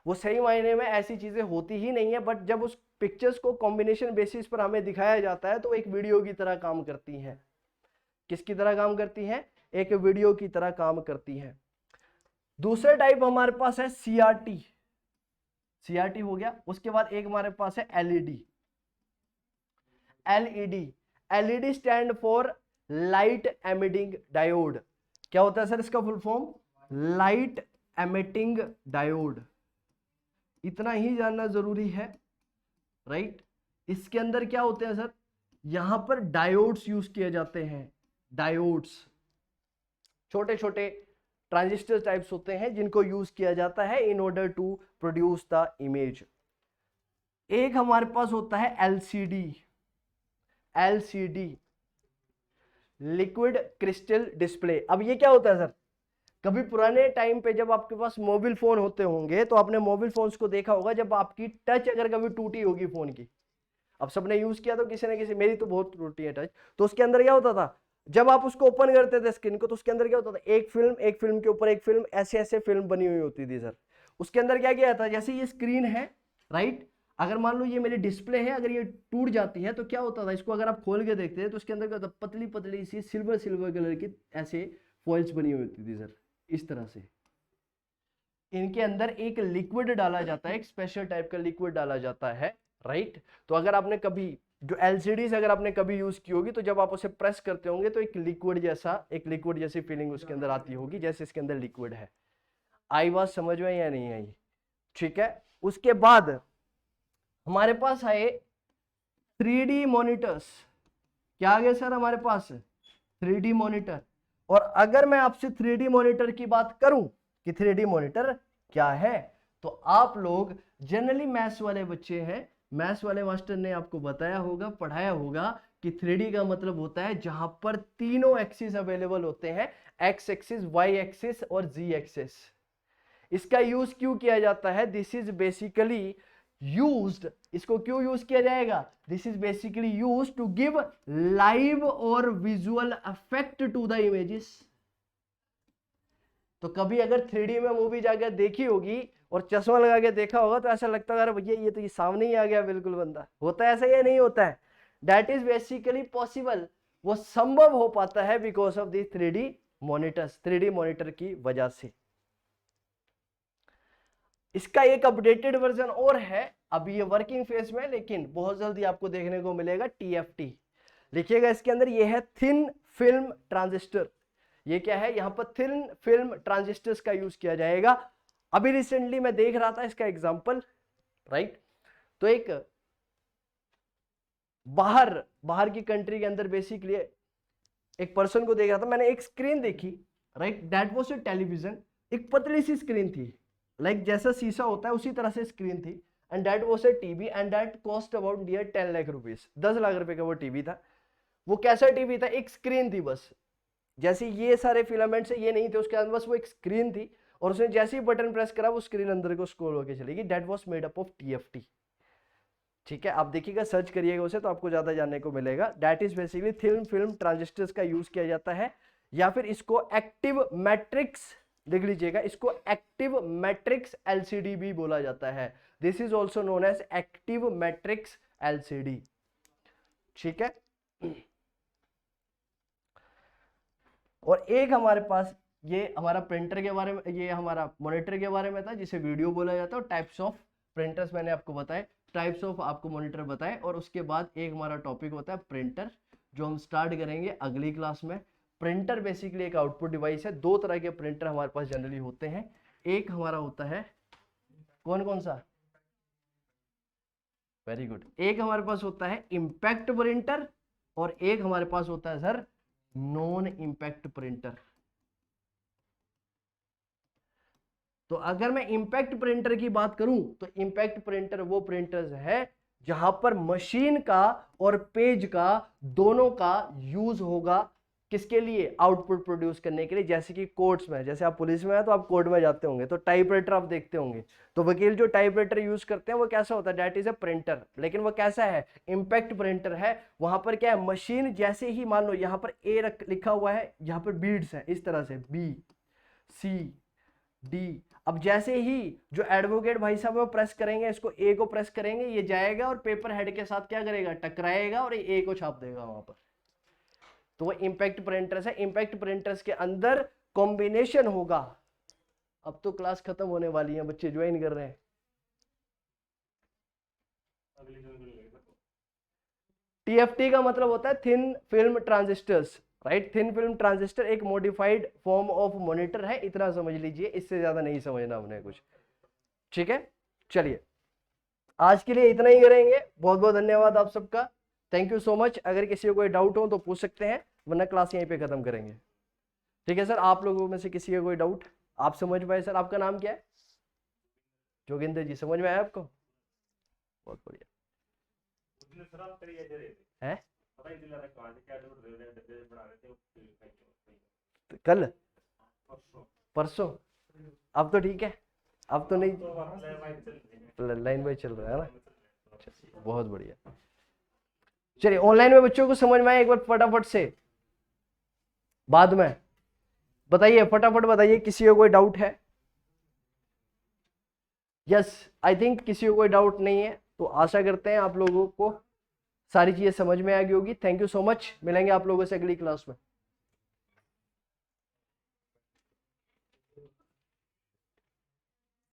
वो सही मायने में ऐसी चीजें होती ही नहीं है, बट जब उस पिक्चर्स को कॉम्बिनेशन बेसिस पर हमें दिखाया जाता है तो एक वीडियो की तरह काम करती हैं। किसकी तरह काम करती हैं? एक वीडियो की तरह काम करती हैं। दूसरा टाइप हमारे पास है सीआरटी, सीआरटी हो गया। उसके बाद एक हमारे पास है LED, LED, LED stand for light emitting diode. क्या होता है सर इसका full form? Light emitting diode. इतना ही जानना जरूरी है, राइट। इसके अंदर क्या होते हैं सर? यहां पर डायोड्स यूज किए जाते हैं, डायोड्स, छोटे छोटे ट्रांजिस्टर टाइप्स होते हैं जिनको यूज किया जाता है in order to produce the image. एक हमारे पास होता है LCD, LCD, liquid crystal display. अब ये क्या होता है सर? कभी पुराने टाइम पे जब आपके पास मोबाइल फोन होते होंगे तो आपने मोबाइल फोन्स को देखा होगा, जब आपकी टच अगर कभी टूटी होगी फोन की, अब सबने यूज किया तो किसी ना किसी, मेरी तो बहुत टूटी है टच, तो उसके अंदर क्या होता था? जब आप उसको ओपन करते थे स्क्रीन को, तो उसके अंदर क्या होता था? एक फिल्म के ऊपर एक फिल्म, ऐसे ऐसे फिल्म बनी हुई होती थी सर। उसके अंदर क्या किया था? जैसे ये स्क्रीन है, राइट, अगर मान लो ये मेरी डिस्प्ले है, अगर ये टूट जाती है तो क्या होता था, इसको अगर आप खोल के देखते हैं तो उसके अंदर क्या होता, पतली पतली सी सिल्वर सिल्वर कलर की ऐसे फॉइल्स बनी हुई होती थी सर, इस तरह से। इनके अंदर एक लिक्विड डाला जाता है, एक स्पेशल टाइप का लिक्विड डाला जाता है, राइट। तो अगर आपने कभी जो एलसीडीज अगर आपने कभी यूज की होगी, तो जब आप उसे प्रेस करते होंगे तो एक लिक्विड जैसी फीलिंग उसके अंदर आती होगी, जैसे इसके अंदर लिक्विड है। आई बात समझ में या नहीं आई? ठीक है। उसके बाद हमारे पास आए 3D मॉनिटर्स। क्या आ गया सर हमारे पास? 3D monitor. और अगर मैं आपसे 3D मॉनिटर की बात करूं कि 3D मॉनिटर क्या है, तो आप लोग जनरली मैथ्स वाले बच्चे हैं, मैथ्स वाले मास्टर ने आपको बताया होगा, पढ़ाया होगा कि 3D का मतलब होता है जहां पर तीनों एक्सिस अवेलेबल होते हैं, एक्स एक्सिस, वाई एक्सिस और जी एक्सिस। इसका यूज क्यों किया जाता है? दिस इज बेसिकली यूज्ड, इसको क्यों यूज किया जाएगा? This is basically used to give live और visual effect to the images. तो कभी अगर 3D में मूवी जाकर देखी होगी और चश्मा लगा के देखा होगा तो ऐसा लगता है अरे भैया ये तो ये सामने ही आ गया बिल्कुल बंदा। होता है ऐसा या नहीं होता है? दैट इज बेसिकली पॉसिबल, वो संभव हो पाता है because of this 3D monitors, 3D monitor की वजह से। इसका एक अपडेटेड वर्जन और है, अभी ये वर्किंग फेज में, लेकिन बहुत जल्दी आपको देखने को मिलेगा, TFT लिखिएगा इसके अंदर। ये है थिन फिल्म ट्रांजिस्टर। ये क्या है? यहां पर थिन फिल्म ट्रांजिस्टर्स का यूज किया जाएगा। अभी रिसेंटली मैं देख रहा था इसका एग्जांपल, राइट। तो एक बाहर की कंट्री के अंदर बेसिकली एक पर्सन को देख रहा था, मैंने एक स्क्रीन देखी, right, that was a television. एक पतली सी स्क्रीन थी, लाइक जैसा शीशा होता है उसी तरह से स्क्रीन थी, and that was a TV and that cost about near 10 lakh rupees, 10 lakh रुपए का वो टीवी था। वो कैसा टीवी था? एक स्क्रीन थी बस, जैसे ये सारे फिलामेंट्स ये नहीं थे उसके अंदर, बस वो एक स्क्रीन थी, और उसने जैसे ही बटन प्रेस करा वो स्क्रीन अंदर को स्क्रॉल होकर चलेगी। That was made up of TFT। ठीक है, आप देखिएगा, सर्च करिएगा उसे तो आपको ज्यादा जानने को मिलेगा। That is basically thin film transistors का यूज किया जाता है, या फिर इसको एक्टिव मैट्रिक्स, देख लीजिएगा, इसको एक्टिव मैट्रिक्स LCD भी बोला जाता है। This is also known as active matrix LCD। ठीक है। और एक हमारे पास, ये हमारा प्रिंटर के बारे में, ये हमारा मॉनिटर के बारे में था जिसे वीडियो बोला जाता है, और टाइप्स ऑफ प्रिंटर्स मैंने आपको बताए, टाइप्स ऑफ आपको मॉनिटर बताए। और उसके बाद एक हमारा टॉपिक होता है प्रिंटर, जो हम स्टार्ट करेंगे अगली क्लास में। प्रिंटर बेसिकली एक आउटपुट डिवाइस है। दो तरह के प्रिंटर हमारे पास जनरली होते हैं। एक हमारा होता है, कौन कौन सा? Very good. एक हमारे पास होता है इंपैक्ट प्रिंटर, और एक हमारे पास होता है सर नॉन इंपैक्ट प्रिंटर। तो अगर मैं इंपैक्ट प्रिंटर की बात करूं तो इंपैक्ट प्रिंटर वो प्रिंटर्स है जहां पर मशीन का और पेज का दोनों का यूज होगा। किसके लिए? आउटपुट प्रोड्यूस करने के लिए। जैसे कि कोर्ट्स में, जैसे आप पुलिस में है तो आप कोर्ट में जाते होंगे तो टाइपराइटर आप देखते होंगे, तो वकील जो टाइपराइटर यूज करते हैं वो कैसा होता है? That is a printer. लेकिन वो कैसा है? इंपैक्ट प्रिंटर है। वहां पर क्या है? मशीन जैसे ही, मान लो यहां पर ए लिखा हुआ है, यहां पर बीड्स है इस तरह से, BCD। अब जैसे ही जो एडवोकेट भाई साहब वो प्रेस करेंगे, इसको ए को प्रेस करेंगे, ये जाएगा और पेपर हेड के साथ क्या करेगा? टकराएगा और ए को छाप देगा वहां पर। तो वो इंपैक्ट प्रिंटर्स है। इंपैक्ट प्रिंटर्स के अंदर कॉम्बिनेशन होगा। अब तो क्लास खत्म होने वाली है, बच्चे ज्वाइन कर रहे हैं। TFT का मतलब होता है thin film transistors, right. Thin film transistor एक मॉडिफाइड फॉर्म ऑफ मॉनिटर है, इतना समझ लीजिए, इससे ज्यादा नहीं समझना हमने कुछ। ठीक है, चलिए आज के लिए इतना ही करेंगे। बहुत बहुत धन्यवाद आप सबका, थैंक यू सो मच। अगर किसी को कोई डाउट हो तो पूछ सकते हैं, वरना क्लास यहीं पे खत्म करेंगे। ठीक है सर, आप लोगों में से किसी का कोई डाउट आप समझ पाए? सर आपका नाम क्या है? जोगिंदर जी, समझ में आया आपको? बहुत बढ़िया है। कल परसों, अब तो ठीक है, अब तो नहीं, लाइन बाई चल रहा है ना। बहुत बढ़िया। चलिए, ऑनलाइन में बच्चों को समझ में आया? एक बार फटाफट से, बाद में बताइए, फटाफट बताइए, किसी को कोई डाउट है? यस, आई थिंक किसी को कोई डाउट नहीं है। तो आशा करते हैं आप लोगों को सारी चीजें समझ में आ गई होगी। थैंक यू सो मच, मिलेंगे आप लोगों से अगली क्लास में।